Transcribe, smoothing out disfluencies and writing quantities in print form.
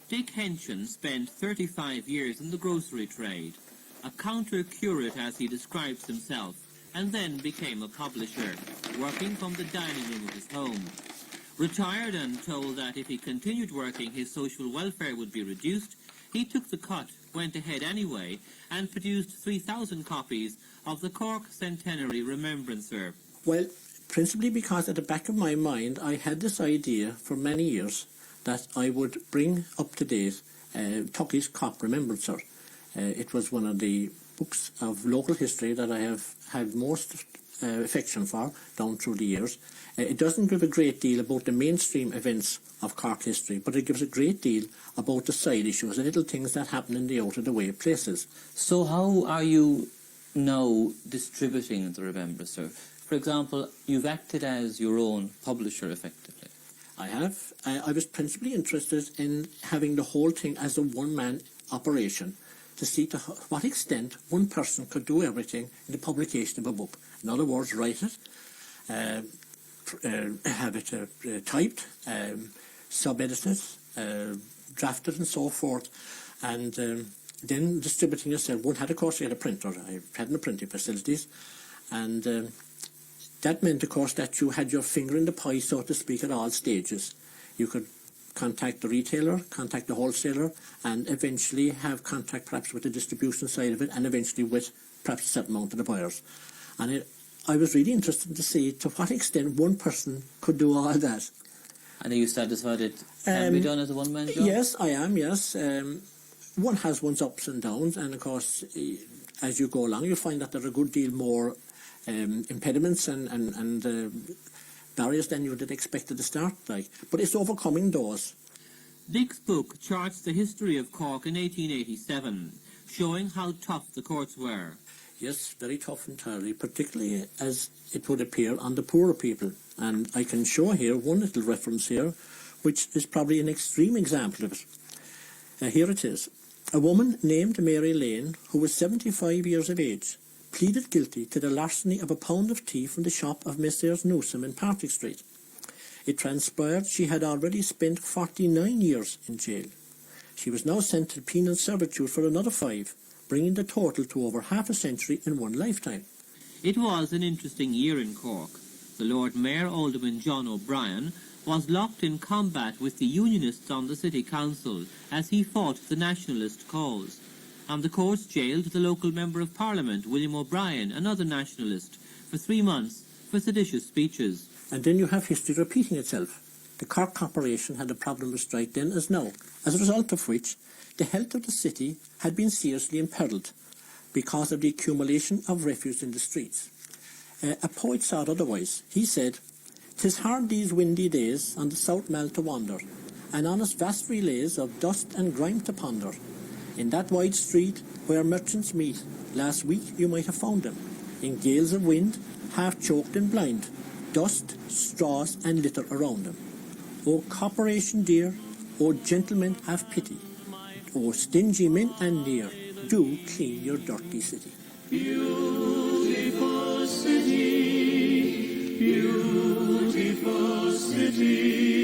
Dick Henson spent 35 years in the grocery trade, a counter-curate as he describes himself, and then became a publisher, working from the dining room of his home. Retired and told that if he continued working his social welfare would be reduced, he took the cut, went ahead anyway, and produced 3,000 copies of the Cork Centenary Remembrancer. Well, principally because at the back of my mind I had this idea for many years that I would bring up to date Tucky's Cork Remembrancer. It was one of the books of local history that I have had most affection for down through the years. It doesn't give a great deal about the mainstream events of Cork history, but it gives a great deal about the side issues, the little things that happen in the out-of-the-way places. So how are you now distributing the Remembrancer? For example, you've acted as your own publisher, effectively. I have. I was principally interested in having the whole thing as a one-man operation, to see to what extent one person could do everything in the publication of a book. In other words, write it, have it typed, sub-edited, drafted and so forth, and then distributing yourself. One had, of course, you had a printer. I had no printing facilities, and that meant, of course, that you had your finger in the pie, so to speak, at all stages. You could contact the retailer, contact the wholesaler, and eventually have contact perhaps with the distribution side of it, and eventually with perhaps a certain amount of the buyers. And I was really interested to see to what extent one person could do all that. And are you satisfied it can be done as a one-man job? Yes, I am, yes. One has one's ups and downs, and of course, as you go along, you find that there are a good deal more impediments and barriers than you would have expected to start like. But it's overcoming those. Dick's book charts the history of Cork in 1887, showing how tough the courts were. Yes, very tough entirely, particularly as it would appear on the poorer people. And I can show here one little reference here, which is probably an extreme example of it. Here it is. A woman named Mary Lane, who was 75 years of age, pleaded guilty to the larceny of a pound of tea from the shop of Messrs. Newsom in Partick Street. It transpired she had already spent 49 years in jail. She was now sent to penal servitude for another 5, bringing the total to over half a century in one lifetime. It was an interesting year in Cork. The Lord Mayor, Alderman John O'Brien, was locked in combat with the Unionists on the City Council as he fought the nationalist cause. And the courts jailed the local Member of Parliament, William O'Brien, another nationalist, for 3 months for seditious speeches. And then you have history repeating itself. The Cork Corporation had a problem with strike then as now, as a result of which the health of the city had been seriously imperilled because of the accumulation of refuse in the streets. A poet saw it otherwise. He said, "'Tis hard these windy days on the South Mall to wander, and on its vast relays of dust and grime to ponder. In that wide street where merchants meet, last week you might have found them, in gales of wind, half-choked and blind, dust, straws and litter around them. O corporation dear, O gentlemen have pity, O stingy men and near, do clean your dirty city." Beautiful city, beautiful city.